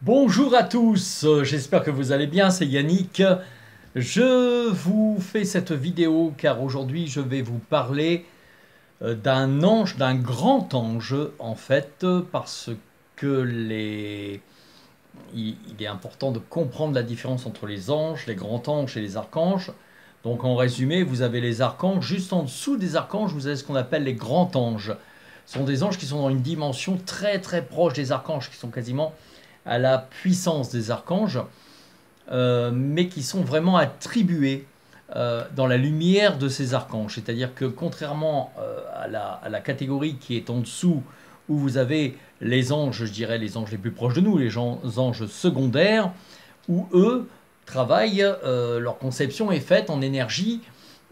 Bonjour à tous, j'espère que vous allez bien, c'est Yannick. Je vous fais cette vidéo car aujourd'hui je vais vous parler d'un ange, d'un grand ange en fait, parce que il est important de comprendre la différence entre les anges, les grands anges et les archanges. Donc en résumé, vous avez les archanges, juste en dessous des archanges, vous avez ce qu'on appelle les grands anges. Ce sont des anges qui sont dans une dimension très très proche des archanges, qui sont quasiment à la puissance des archanges, mais qui sont vraiment attribués dans la lumière de ces archanges. C'est-à-dire que contrairement à la catégorie qui est en dessous, où vous avez les anges, je dirais les anges les plus proches de nous, les anges secondaires, où eux travaillent, leur conception est faite en énergie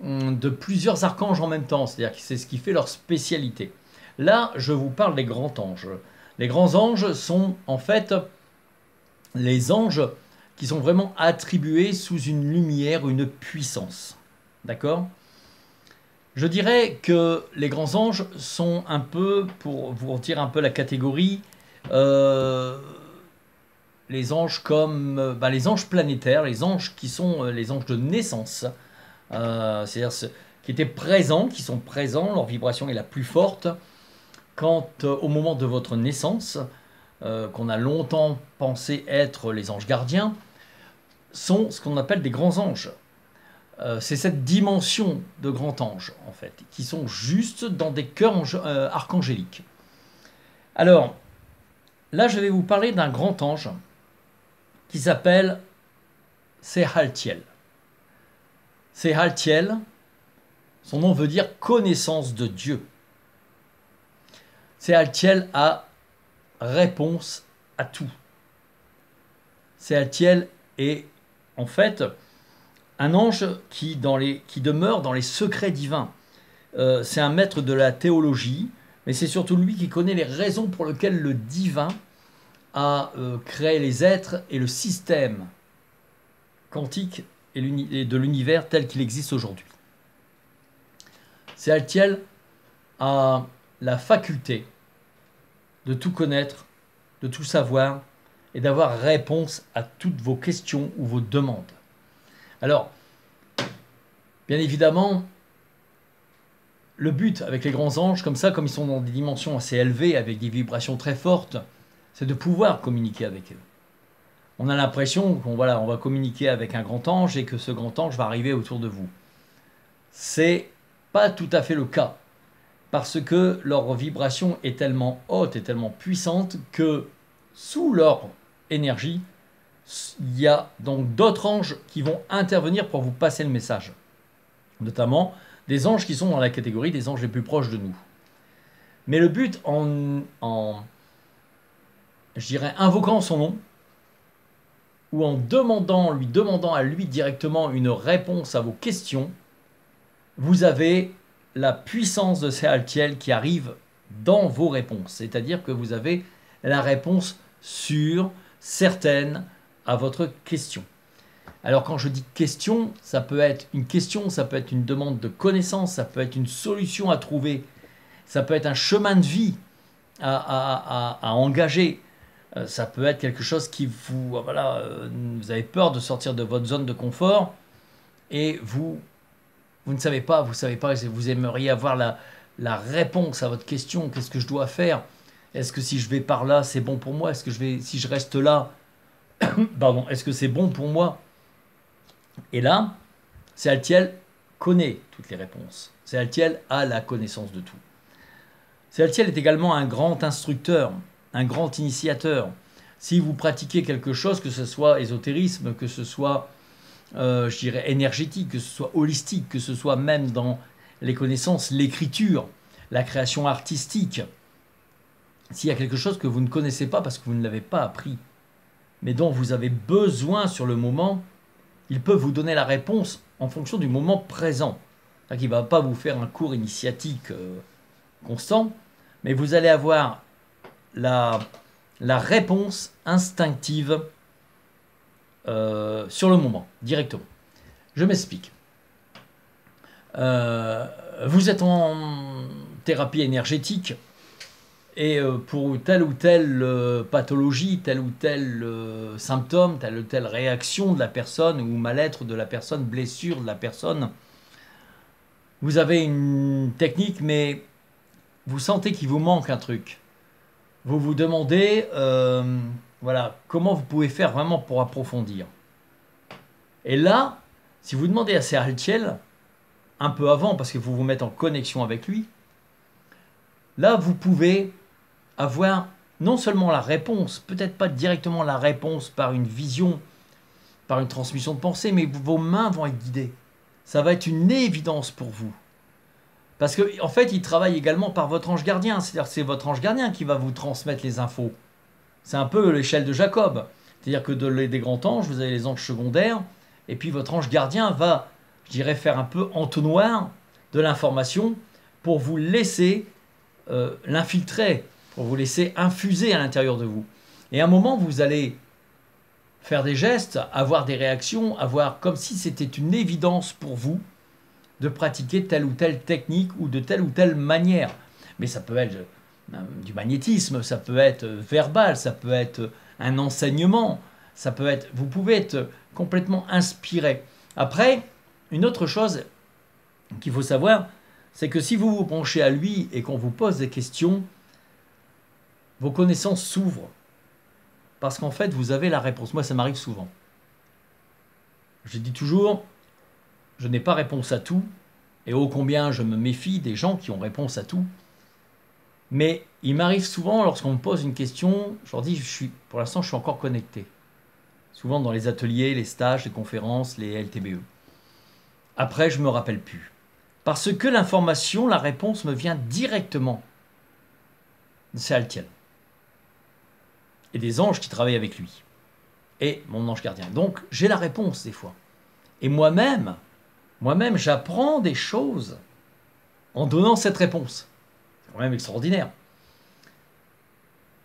de plusieurs archanges en même temps, c'est-à-dire que c'est ce qui fait leur spécialité. Là, je vous parle des grands anges. Les grands anges sont en fait les anges qui sont vraiment attribués sous une lumière, une puissance. D'accord? Je dirais que les grands anges sont un peu, pour vous dire un peu la catégorie, euh, les anges comme les anges planétaires, les anges qui sont les anges de naissance, c'est-à-dire qui étaient présents, qui sont présents, leur vibration est la plus forte quand au moment de votre naissance, qu'on a longtemps pensé être les anges gardiens, sont ce qu'on appelle des grands anges. C'est cette dimension de grand ange, en fait, qui sont juste dans des cœurs archangéliques. Alors, là, je vais vous parler d'un grand ange qui s'appelle Sehaltiel. Sehaltiel, son nom veut dire connaissance de Dieu. Sehaltiel a réponse à tout. Sehaltiel est en fait un ange qui demeure dans les secrets divins. C'est un maître de la théologie, mais c'est surtout lui qui connaît les raisons pour lesquelles le divin a créé les êtres et le système quantique et de l'univers tel qu'il existe aujourd'hui. Sehaltiel a la faculté de tout connaître, de tout savoir et d'avoir réponse à toutes vos questions ou vos demandes. Alors, bien évidemment, le but avec les grands anges, comme ça, comme ils sont dans des dimensions assez élevées, avec des vibrations très fortes, c'est de pouvoir communiquer avec eux. On a l'impression qu'on on va communiquer avec un grand ange et que ce grand ange va arriver autour de vous. C'est pas tout à fait le cas, parce que leur vibration est tellement haute et tellement puissante que sous leur énergie, il y a donc d'autres anges qui vont intervenir pour vous passer le message. Notamment des anges qui sont dans la catégorie des anges les plus proches de nous. Mais le but je dirais, invoquant son nom, ou en lui demandant à lui directement une réponse à vos questions, vous avez la puissance de Sehaltiel qui arrive dans vos réponses. C'est-à-dire que vous avez la réponse sûre, certaine, à votre question. Alors quand je dis question, ça peut être une question, ça peut être une demande de connaissance, ça peut être une solution à trouver, ça peut être un chemin de vie à engager, ça peut être quelque chose qui vous vous avez peur de sortir de votre zone de confort et vous ne savez pas, vous aimeriez avoir la réponse à votre question, qu'est-ce que je dois faire? Est-ce que si je vais par là, c'est bon pour moi? Si je reste là, pardon, est-ce que c'est bon pour moi? Et là, Sehaltiel connaît toutes les réponses. Sehaltiel a la connaissance de tout. Sehaltiel est également un grand instructeur, un grand initiateur. Si vous pratiquez quelque chose, que ce soit ésotérisme, que ce soit, je dirais, énergétique, que ce soit holistique, que ce soit même dans les connaissances, l'écriture, la création artistique, s'il y a quelque chose que vous ne connaissez pas parce que vous ne l'avez pas appris, mais dont vous avez besoin sur le moment, il peut vous donner la réponse en fonction du moment présent. Il ne va pas vous faire un cours initiatique constant, mais vous allez avoir la réponse instinctive sur le moment, directement. Je m'explique. Vous êtes en thérapie énergétique Et pour telle ou telle pathologie, tel ou tel symptôme, telle ou telle réaction de la personne, ou mal-être de la personne, blessure de la personne, vous avez une technique, mais vous sentez qu'il vous manque un truc. Vous vous demandez, voilà, comment vous pouvez faire vraiment pour approfondir. Et là, si vous demandez à Sealtiel, un peu avant, parce qu'il faut vous mettre en connexion avec lui, là, vous pouvez avoir non seulement la réponse, peut-être pas directement la réponse par une vision, par une transmission de pensée, mais vos mains vont être guidées. Ça va être une évidence pour vous. Parce qu'en en fait, il travaille également par votre ange gardien. C'est-à-dire que c'est votre ange gardien qui va vous transmettre les infos. C'est un peu l'échelle de Jacob. C'est-à-dire que des grands anges, vous avez les anges secondaires, et puis votre ange gardien va, je dirais, faire un peu entonnoir de l'information pour vous laisser l'infiltrer, pour vous laisser infuser à l'intérieur de vous. Et à un moment, vous allez faire des gestes, avoir des réactions, avoir comme si c'était une évidence pour vous de pratiquer telle ou telle technique ou de telle ou telle manière. Mais ça peut être du magnétisme, ça peut être verbal, ça peut être un enseignement, ça peut être, vous pouvez être complètement inspiré. Après, une autre chose qu'il faut savoir, c'est que si vous vous penchez à lui et qu'on vous pose des questions, vos connaissances s'ouvrent. Parce qu'en fait, vous avez la réponse. Moi, ça m'arrive souvent. Je dis toujours, je n'ai pas réponse à tout, et ô combien je me méfie des gens qui ont réponse à tout. Mais il m'arrive souvent, lorsqu'on me pose une question, je leur dis, pour l'instant, je suis encore connecté. Souvent dans les ateliers, les stages, les conférences, les LTBE. Après, je ne me rappelle plus. Parce que l'information, la réponse me vient directement de Sealtiel. Et des anges qui travaillent avec lui. Et mon ange gardien. Donc, j'ai la réponse des fois. Et moi-même, j'apprends des choses en donnant cette réponse. C'est quand même extraordinaire.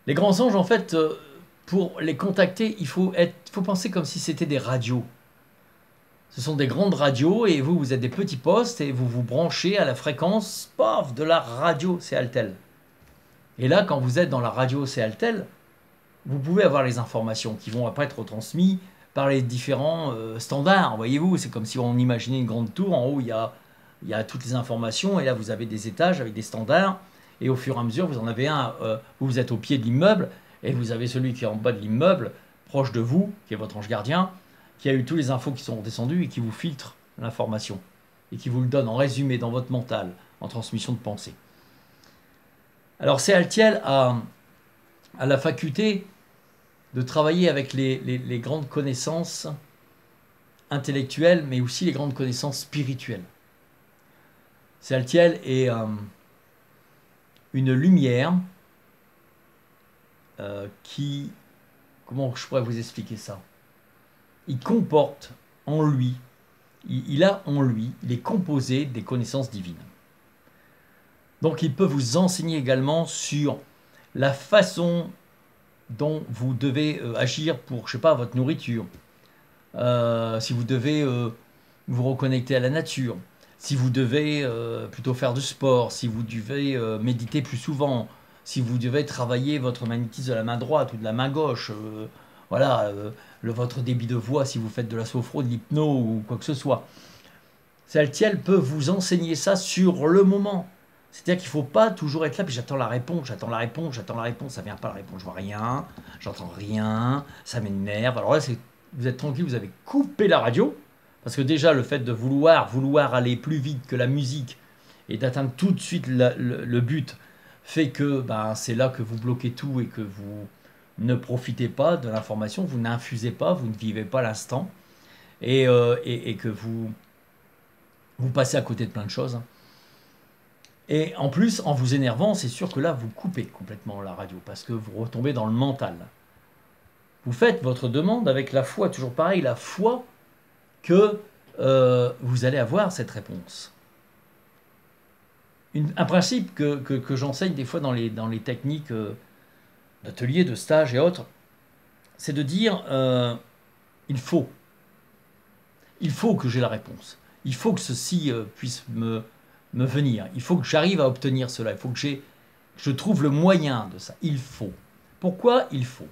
Les grands anges, en fait, pour les contacter, il faut penser comme si c'était des radios. Ce sont des grandes radios et vous êtes des petits postes et vous vous branchez à la fréquence paf, de la radio Sealtel. Et là, quand vous êtes dans la radio Sealtel, vous pouvez avoir les informations qui vont après être retransmises par les différents standards. Voyez-vous, c'est comme si on imaginait une grande tour. En haut, il y a toutes les informations et là, vous avez des étages avec des standards. Et au fur et à mesure, vous en avez un où vous êtes au pied de l'immeuble et vous avez celui qui est en bas de l'immeuble, proche de vous, qui est votre ange gardien, qui a eu tous les infos qui sont descendues et qui vous filtre l'information et qui vous le donne en résumé dans votre mental, en transmission de pensée. Alors Sealtiel a la faculté de travailler avec les grandes connaissances intellectuelles, mais aussi les grandes connaissances spirituelles. Sealtiel est une lumière qui... Comment je pourrais vous expliquer ça? Il comporte en lui, il a en lui, il est composé des connaissances divines. Donc il peut vous enseigner également sur la façon dont vous devez agir pour, je sais pas, votre nourriture. Si vous devez vous reconnecter à la nature, si vous devez plutôt faire du sport, si vous devez méditer plus souvent, si vous devez travailler votre magnétisme de la main droite ou de la main gauche, voilà, votre débit de voix si vous faites de la sophro, de l'hypno ou quoi que ce soit. Sealtiel peut vous enseigner ça sur le moment. C'est-à-dire qu'il ne faut pas toujours être là, puis j'attends la réponse, ça ne vient pas la réponse, je vois rien, j'entends rien, ça m'énerve. Alors là, vous êtes tranquille, vous avez coupé la radio, parce que déjà le fait de vouloir aller plus vite que la musique et d'atteindre tout de suite le but fait que c'est là que vous bloquez tout et que vous ne profitez pas de l'information, vous n'infusez pas, vous ne vivez pas l'instant et que vous passez à côté de plein de choses. Et en plus, en vous énervant, c'est sûr que là, vous coupez complètement la radio parce que vous retombez dans le mental. Vous faites votre demande avec la foi, toujours pareil, la foi que vous allez avoir cette réponse. Un principe que j'enseigne des fois dans les techniques d'ateliers, de stages et autres, c'est de dire il faut que j'ai la réponse. Il faut que ceci puisse me venir. Il faut que j'arrive à obtenir cela. Il faut que j'ai Je trouve le moyen de ça. Il faut. Pourquoi il faut?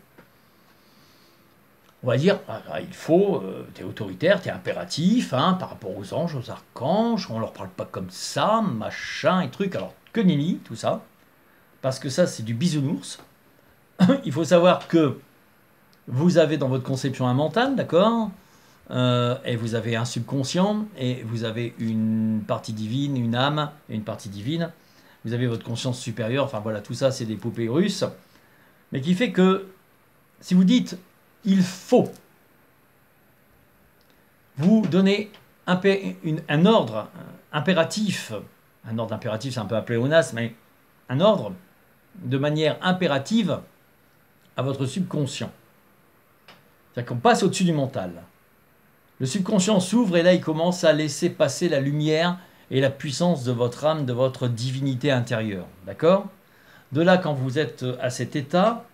On va dire, il faut, tu es autoritaire, tu es impératif, hein, par rapport aux anges, aux archanges, on leur parle pas comme ça, machin et truc. Alors, que nenni, tout ça, parce que ça, c'est du bisounours. Il faut savoir que vous avez dans votre conception un mental, d'accord, et vous avez un subconscient, et vous avez une partie divine, une âme, et une partie divine. Vous avez votre conscience supérieure, enfin voilà, tout ça, c'est des poupées russes. Mais qui fait que, si vous dites il faut, vous donnez un ordre impératif, un ordre impératif, c'est un peu un pléonasme, mais un ordre de manière impérative à votre subconscient. C'est-à-dire qu'on passe au-dessus du mental. Le subconscient s'ouvre et là, il commence à laisser passer la lumière et la puissance de votre âme, de votre divinité intérieure. D'accord? De là, quand vous êtes à cet état,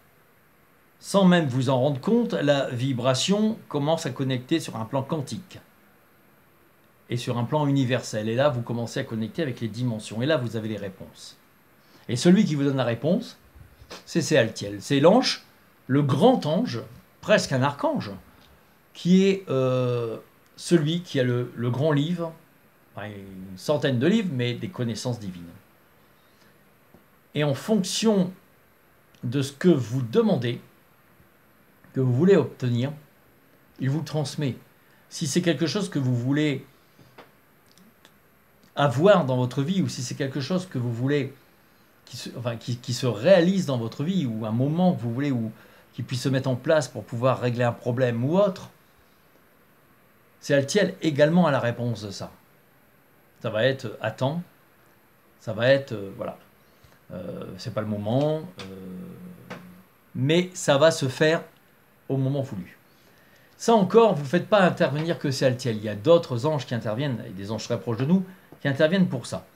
sans même vous en rendre compte, la vibration commence à connecter sur un plan quantique et sur un plan universel. Et là, vous commencez à connecter avec les dimensions. Et là, vous avez les réponses. Et celui qui vous donne la réponse, c'est Séaltiel. C'est l'ange, le grand ange, presque un archange, qui est celui qui a le grand livre, enfin, une centaine de livres, mais des connaissances divines. Et en fonction de ce que vous demandez, que vous voulez obtenir, il vous transmet. Si c'est quelque chose que vous voulez avoir dans votre vie, ou si c'est quelque chose que vous voulez qui se réalise dans votre vie, ou un moment que vous voulez, ou qui puisse se mettre en place pour pouvoir régler un problème ou autre, Séaltiel également a la réponse de ça. Ça va être attends, ça va être voilà, c'est pas le moment, mais ça va se faire au moment voulu. Ça encore, vous ne faites pas intervenir que Séaltiel. Il y a d'autres anges qui interviennent, et des anges très proches de nous, qui interviennent pour ça.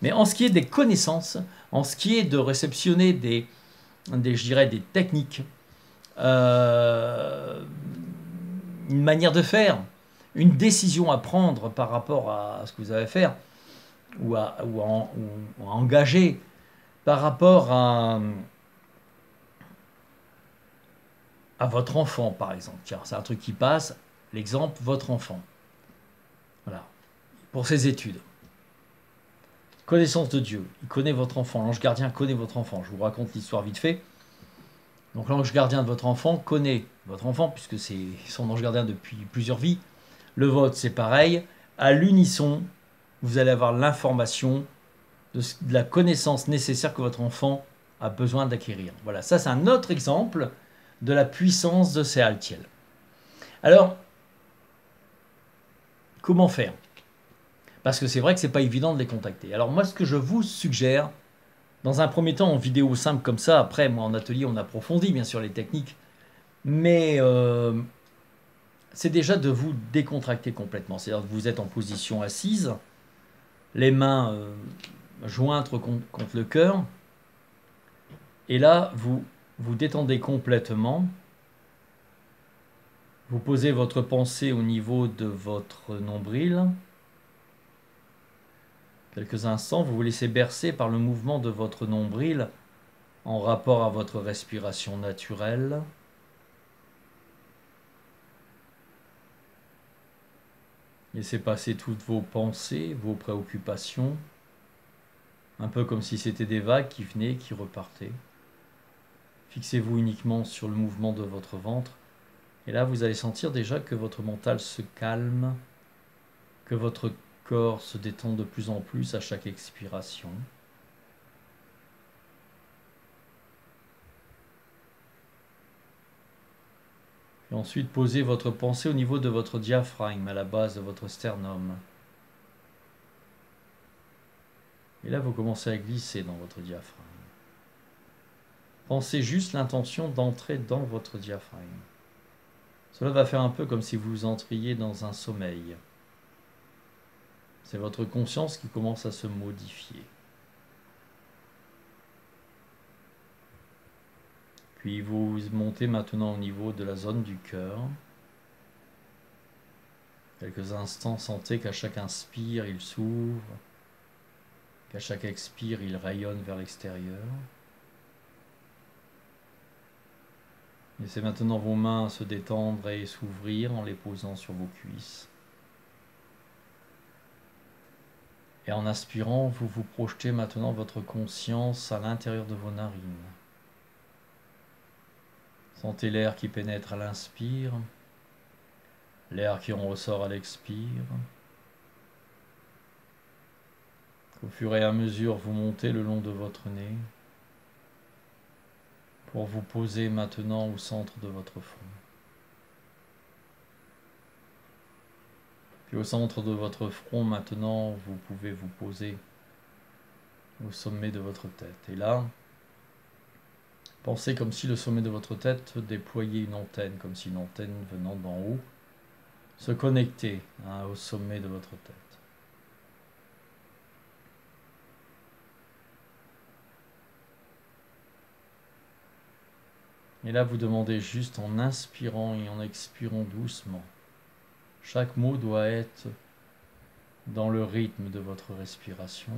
Mais en ce qui est des connaissances, en ce qui est de réceptionner je dirais, des techniques, une manière de faire, une décision à prendre par rapport à ce que vous avez à faire, ou à engager, par rapport à votre enfant, par exemple. Tiens, c'est un truc qui passe. L'exemple, votre enfant. Voilà. Pour ses études. Connaissance de Dieu. Il connaît votre enfant. L'ange gardien connaît votre enfant. Je vous raconte l'histoire vite fait. Donc l'ange gardien de votre enfant connaît votre enfant, puisque c'est son ange gardien depuis plusieurs vies. Le vôtre, c'est pareil. À l'unisson, vous allez avoir l'information de la connaissance nécessaire que votre enfant a besoin d'acquérir. Voilà, ça c'est un autre exemple de la puissance de Séaltiel. Alors, comment faire? Parce que c'est vrai que c'est pas évident de les contacter. Alors moi, ce que je vous suggère, dans un premier temps en vidéo simple comme ça, après moi en atelier on approfondit bien sûr les techniques, mais c'est déjà de vous décontracter complètement. C'est-à-dire que vous êtes en position assise, les mains jointes contre le cœur, et là vous vous détendez complètement. Vous posez votre pensée au niveau de votre nombril. Quelques instants, vous vous laissez bercer par le mouvement de votre nombril en rapport à votre respiration naturelle. Laissez passer toutes vos pensées, vos préoccupations, un peu comme si c'était des vagues qui venaient, qui repartaient. Fixez-vous uniquement sur le mouvement de votre ventre. Et là, vous allez sentir déjà que votre mental se calme, que votre corps se détend de plus en plus à chaque expiration. Et ensuite, posez votre pensée au niveau de votre diaphragme, à la base de votre sternum. Et là, vous commencez à glisser dans votre diaphragme. Pensez juste l'intention d'entrer dans votre diaphragme. Cela va faire un peu comme si vous entriez dans un sommeil. C'est votre conscience qui commence à se modifier. Puis vous montez maintenant au niveau de la zone du cœur. Quelques instants, sentez qu'à chaque inspire, il s'ouvre, qu'à chaque expire, il rayonne vers l'extérieur. Laissez maintenant vos mains se détendre et s'ouvrir en les posant sur vos cuisses. Et en inspirant, vous vous projetez maintenant votre conscience à l'intérieur de vos narines. Sentez l'air qui pénètre à l'inspire, l'air qui en ressort à l'expire. Au fur et à mesure, vous montez le long de votre nez pour vous poser maintenant au centre de votre front. Puis au centre de votre front, maintenant, vous pouvez vous poser au sommet de votre tête. Et là, pensez comme si le sommet de votre tête déployait une antenne, comme si une antenne venant d'en haut se connectait au sommet de votre tête. Et là, vous demandez juste en inspirant et en expirant doucement. Chaque mot doit être dans le rythme de votre respiration.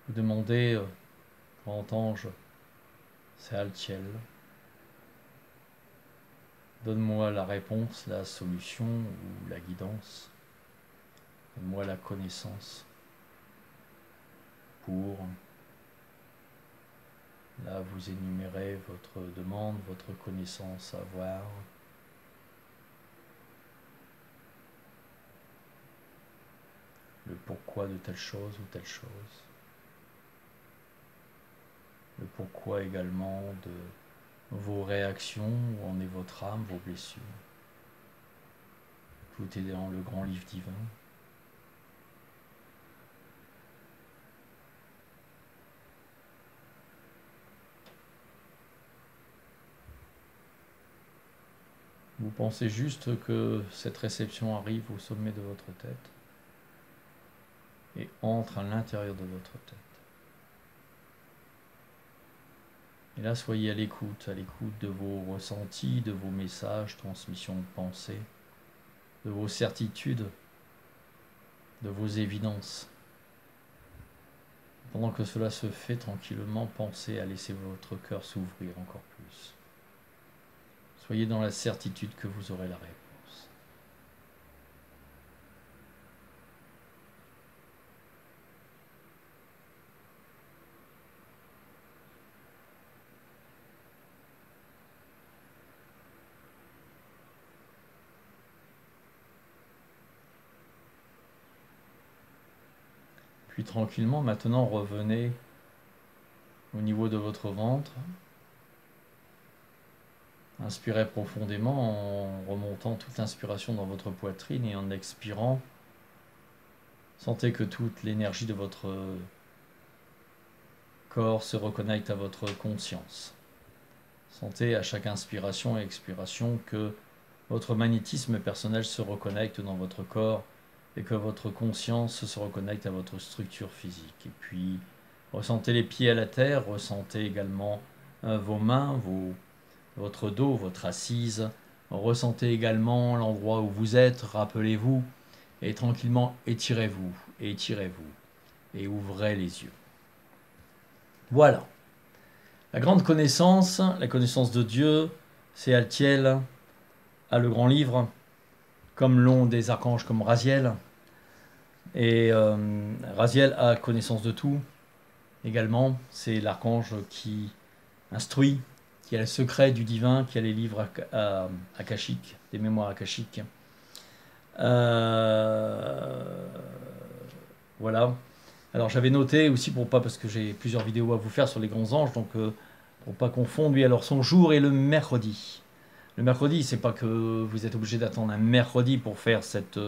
Vous demandez, grand ange, c'est Altiel. Donne-moi la réponse, la solution ou la guidance. Donne-moi la connaissance pour... Là, vous énumérez votre demande, votre connaissance à avoir. Le pourquoi de telle chose ou telle chose. Le pourquoi également de vos réactions, où en est votre âme, vos blessures. Tout est dans le grand livre divin. Vous pensez juste que cette réception arrive au sommet de votre tête et entre à l'intérieur de votre tête. Et là, soyez à l'écoute de vos ressentis, de vos messages, transmission de pensée, de vos certitudes, de vos évidences. Pendant que cela se fait tranquillement, pensez à laisser votre cœur s'ouvrir encore plus. Soyez dans la certitude que vous aurez la réponse. Puis tranquillement, maintenant, revenez au niveau de votre ventre. Inspirez profondément en remontant toute l'inspiration dans votre poitrine et en expirant. Sentez que toute l'énergie de votre corps se reconnecte à votre conscience. Sentez à chaque inspiration et expiration que votre magnétisme personnel se reconnecte dans votre corps et que votre conscience se reconnecte à votre structure physique. Et puis, ressentez les pieds à la terre, ressentez également vos mains, votre dos, votre assise. Ressentez également l'endroit où vous êtes, rappelez-vous, et tranquillement étirez-vous, et ouvrez les yeux. Voilà. La grande connaissance, la connaissance de Dieu, c'est Altiel, a le grand livre, comme l'ont des archanges comme Raziel. Et Raziel a connaissance de tout également. C'est l'archange qui instruit, qui a le secret du divin, qui a les livres akashiques, des mémoires akashiques. Voilà. Alors j'avais noté aussi, parce que j'ai plusieurs vidéos à vous faire sur les grands anges, donc pour pas confondre, lui, alors son jour est le mercredi. Le mercredi, c'est pas que vous êtes obligé d'attendre un mercredi pour faire cette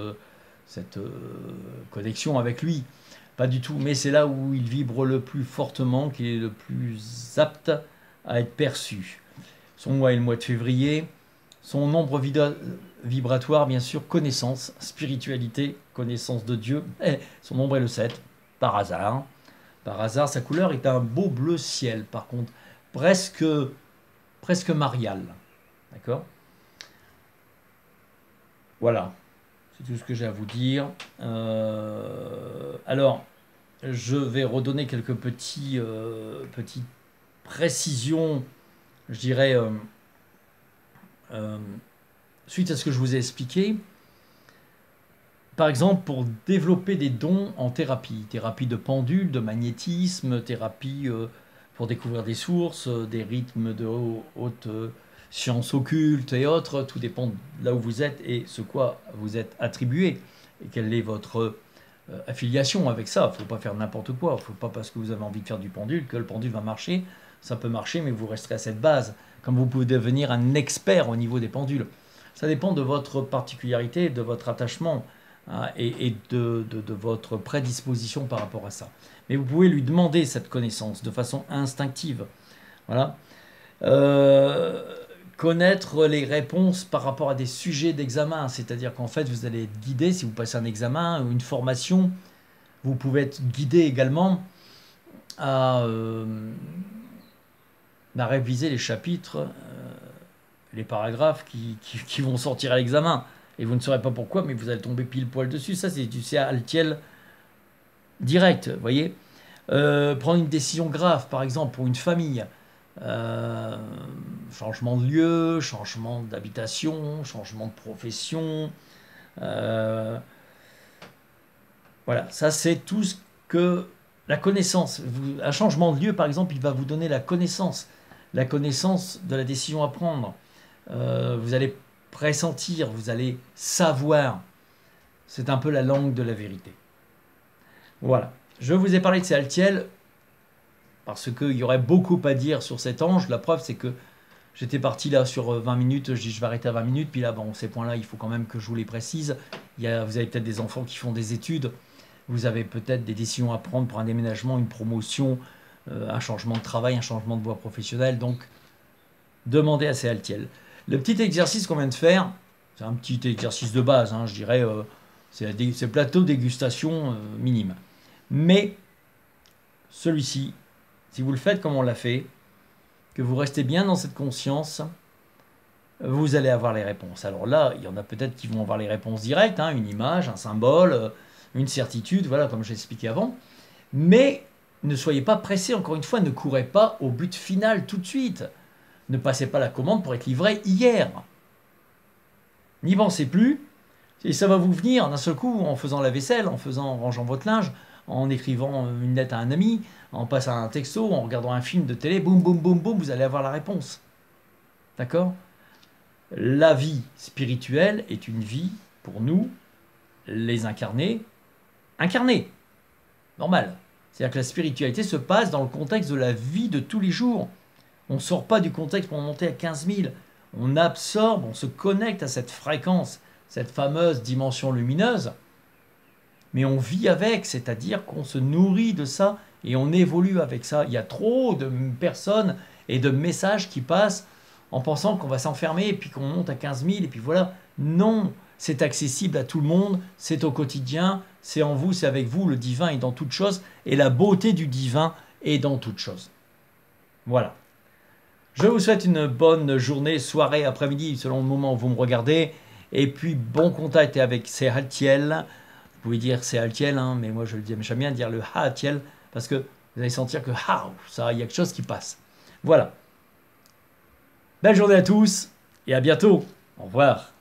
connexion avec lui. Pas du tout, mais c'est là où il vibre le plus fortement, qu'il est le plus apte à être perçu. Son mois est le mois de février. Son nombre vibratoire, bien sûr, connaissance, spiritualité, connaissance de Dieu. Et son nombre est le 7, par hasard. Par hasard, sa couleur est un beau bleu ciel, par contre, presque marial. D'accord? Voilà, c'est tout ce que j'ai à vous dire. Alors, je vais redonner quelques petites précisions je dirais, euh, suite à ce que je vous ai expliqué, par exemple, pour développer des dons en thérapie, thérapie de pendule, de magnétisme, thérapie pour découvrir des sources, des rythmes de haute science occulte et autres, tout dépend de là où vous êtes et ce quoi vous êtes attribué et quelle est votre affiliation avec ça. Il ne faut pas faire n'importe quoi. Il ne faut pas parce que vous avez envie de faire du pendule que le pendule va marcher. Ça peut marcher, mais vous resterez à cette base. Comme vous pouvez devenir un expert au niveau des pendules. Ça dépend de votre particularité, de votre attachement hein, et de votre prédisposition par rapport à ça. Mais vous pouvez lui demander cette connaissance de façon instinctive. Voilà. Euh, Connaître les réponses par rapport à des sujets d'examen, c'est-à-dire qu'en fait vous allez être guidé si vous passez un examen ou une formation, vous pouvez être guidé également à réviser les chapitres, les paragraphes qui vont sortir à l'examen. Et vous ne saurez pas pourquoi, mais vous allez tomber pile poil dessus. Ça, c'est du CA-Altiel direct, vous voyez. Prendre une décision grave, par exemple, pour une famille. Changement de lieu, changement d'habitation, changement de profession. Euh, voilà, ça c'est tout ce que la connaissance. Un changement de lieu, par exemple, il va vous donner la connaissance de la décision à prendre. Vous allez pressentir, vous allez savoir. C'est un peu la langue de la vérité. Voilà. Je vous ai parlé de ces Altiel parce qu'il y aurait beaucoup à dire sur cet ange. La preuve, c'est que j'étais parti là sur 20 minutes. Je dis je vais arrêter à 20 minutes. Puis là, bon, ces points-là, il faut quand même que je vous les précise. Vous avez peut-être des enfants qui font des études. Vous avez peut-être des décisions à prendre pour un déménagement, une promotion, un changement de travail, un changement de voie professionnelle. Donc, demandez à ces Altiel. Le petit exercice qu'on vient de faire, c'est un petit exercice de base, hein, je dirais, c'est plateau dégustation minime. Mais celui-ci, si vous le faites comme on l'a fait, que vous restez bien dans cette conscience, vous allez avoir les réponses. Alors là, il y en a peut-être qui vont avoir les réponses directes, hein, une image, un symbole, une certitude, voilà, comme j'ai expliqué avant. Mais ne soyez pas pressés, encore une fois, ne courez pas au but final tout de suite. Ne passez pas la commande pour être livré hier. N'y pensez plus. Et ça va vous venir d'un seul coup en faisant la vaisselle, en rangeant votre linge, en écrivant une lettre à un ami, en passant un texto, en regardant un film de télé, boum, boum, boum, boum, vous allez avoir la réponse. D'accord? La vie spirituelle est une vie, pour nous, les incarnés, incarnés. Normal. C'est-à-dire que la spiritualité se passe dans le contexte de la vie de tous les jours. On ne sort pas du contexte pour monter à 15 000. On absorbe, on se connecte à cette fréquence, cette fameuse dimension lumineuse, mais on vit avec, c'est-à-dire qu'on se nourrit de ça et on évolue avec ça. Il y a trop de personnes et de messages qui passent en pensant qu'on va s'enfermer et puis qu'on monte à 15 000 et puis voilà. Non, c'est accessible à tout le monde, c'est au quotidien, c'est en vous, c'est avec vous, le divin est dans toute chose et la beauté du divin est dans toute chose. Voilà. Je vous souhaite une bonne journée, soirée, après-midi, selon le moment où vous me regardez. Et puis, bon contact avec ces Altiel. Vous pouvez dire c'est Altiel, hein, mais moi je le dis, j'aime bien dire le Altiel, parce que vous allez sentir que ça, il y a quelque chose qui passe. Voilà. Belle journée à tous, et à bientôt. Au revoir.